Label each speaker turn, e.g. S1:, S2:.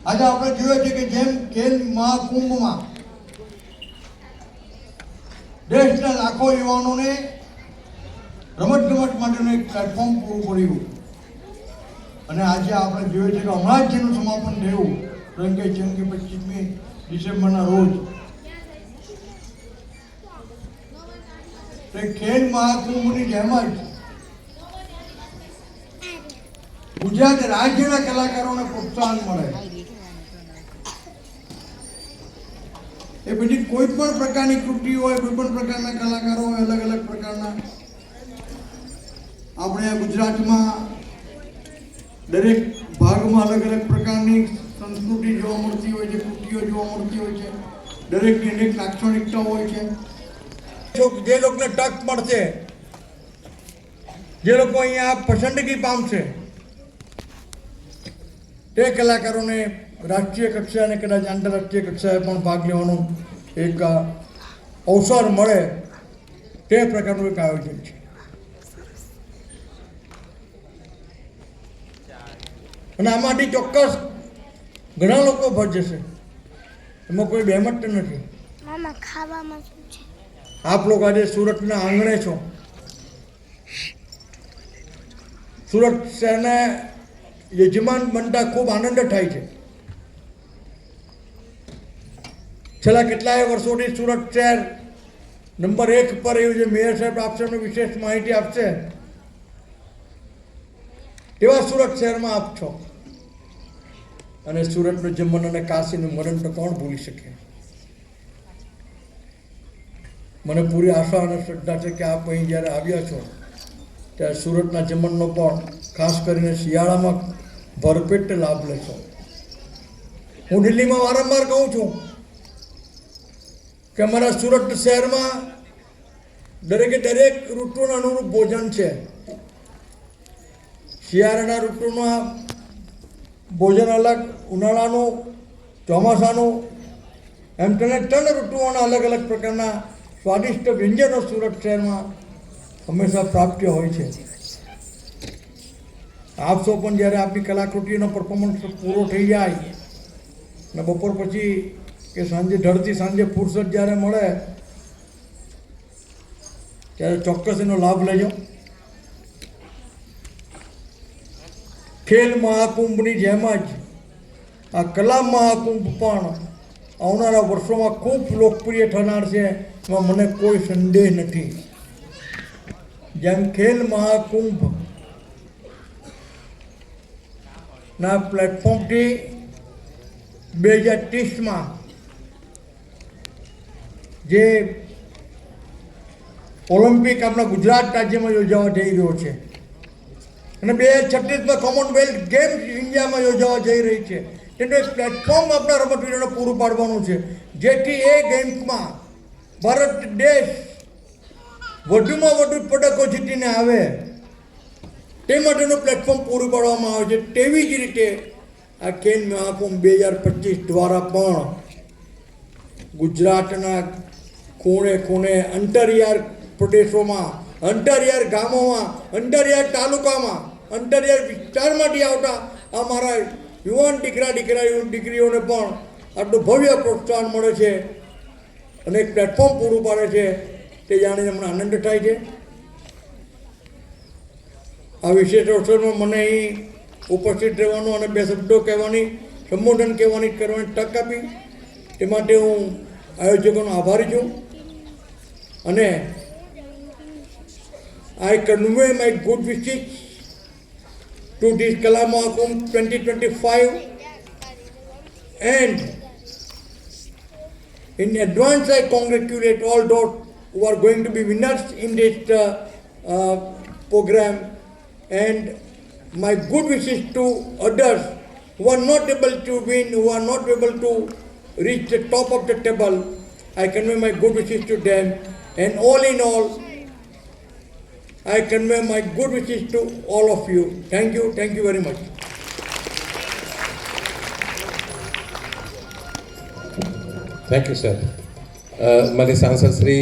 S1: આજે આપણે જોયું છે કે જેમ ખેલ મહાકુંભમાં દેશના લાખો યુવાનોને રમતગમત માટેનું એક પ્લેટફોર્મ પૂરું પડ્યું અને આજે આપણે જોયું છે કે હમણાં જ જેનું સમાપન થયું રંગે ચંગે 25મી ડિસેમ્બરના રોજ ખેલ મહાકુંભની જેમ જ ગુજરાત રાજ્યના કલાકારોને પ્રોત્સાહન મળે એ બધી કોઈ પણ પ્રકારની કૃતિ હોય, કોઈ પણ પ્રકારના કલાકારો હોય, અલગ અલગ પ્રકારના આપણે ગુજરાતમાં દરેક ભાગમાં અલગ અલગ પ્રકારની સંસ્કૃતિ જોવા મળતી હોય છે, કૃતિઓ જોવા મળતી હોય છે, દરેકની અનેક લાક્ષણિકતાઓ હોય છે. જે લોકોને તક મળશે, જે લોકો અહીંયા પસંદગી પામશે, તે કલાકારોને રાષ્ટ્રીય કક્ષાએ અને કદાચ આંતરરાષ્ટ્રીય કક્ષાએ પણ ભાગ લેવાનો એક અવસર મળે તે પ્રકારનું એક આયોજન છે. અને આમાંથી ચોક્કસ ઘણા લોકો ભર જશે, એમાં કોઈ બેમત નથી.
S2: ખાવામાં શું છે?
S1: આપ લોકો આજે સુરતના આંગણે છો. સુરત શહેરને યજમાન બનતા ખૂબ આનંદ થાય છે. છેલ્લા કેટલાય વર્ષોથી સુરત શહેર નંબર 1 પર એવું જે મેયર સાહેબ આપશે વિશેષ માહિતી આપશે એવા સુરત શહેરમાં આપ છો. અને સુરતનું જમન અને કાશીનું મરણ તો કોણ ભૂલી શકે. મને પૂરી આશા અને શ્રદ્ધા છે કે આપ અહીં જ્યારે આવ્યા છો ત્યારે સુરતના જમણનો પણ ખાસ કરીને શિયાળામાં ભરપેટ લાભ લેશો. હું દિલ્હીમાં વારંવાર કહું છું કે અમારા સુરત શહેરમાં દરેકે દરેક ઋતુના અનુરૂપ ભોજન છે. શિયાળાના ઋતુમાં ભોજન અલગ, ઉનાળાનું, ચોમાસાનું, એમ તેને 3 ઋતુઓના અલગ અલગ પ્રકારના સ્વાદિષ્ટ વ્યંજનો સુરત શહેરમાં હંમેશા પ્રાપ્ય હોય છે. આપ સૌ પણ જ્યારે આપની કલાકૃતિનો પરફોર્મન્સ પૂરો થઈ જાય અને બપોર પછી કે સાંજે ઢળતી સાંજે ફુરસદ જ્યારે મળે ત્યારે ચોક્કસ એનો લાભ લેજો. ખેલ મહાકુંભની જેમ જ આ કલા મહાકુંભ પણ આવનારા વર્ષોમાં ખૂબ લોકપ્રિય થનાર છે, એમાં મને કોઈ સંદેહ નથી. જેમ ખેલ મહાકુંભ ના પ્લેટફોર્મથી 2030માં જે ઓલિમ્પિક આપણા ગુજરાત રાજ્યમાં યોજાવા જઈ રહ્યો છે અને 2036માં કોમનવેલ્થ ગેમ્સ ઇન્ડિયામાં યોજાવા જઈ રહી છે, તેનું એક પ્લેટફોર્મ આપણા રમતવીરોને પૂરું પાડવાનું છે, જેથી એ ગેમ્સમાં ભારત દેશ વધુમાં વધુ પદકો જીતીને આવે તે માટેનું પ્લેટફોર્મ પૂરું પાડવામાં આવે છે. તેવી જ રીતે આ ખેલ મહાકુંભ 2025 દ્વારા પણ ગુજરાતના ખૂણે ખૂણે, અંતરિયાળ પ્રદેશોમાં, અંતરિયાળ ગામોમાં, અંતરિયાળ તાલુકામાં, અંતરિયાળ વિસ્તારમાંથી આવતા અમારા યુવાન દીકરીઓને પણ આટલું ભવ્ય પ્રોત્સાહન મળે છે અને એક પ્લેટફોર્મ પૂરું પાડે છે તે જાણીને મને આનંદ થાય છે. આ વિશેષ અવસરમાં મને અહીં ઉપસ્થિત રહેવાનું અને 2 શબ્દો કહેવાની, સંબોધન કરવાની તક આપી તે માટે હું આયોજકોનો આભારી છું. અને I convey my good wishes to this Kala Mahakumbh 2025 and in advance I congratulate all those who are going to be winners in this program, and my good wishes to others who are not able to win, who are not able to reach the top of the table. I convey my good wishes to them, and all in all I convey my good wishes to all of you. Thank you very much.
S3: Thank you, sir. મારી સાંસદ શ્રી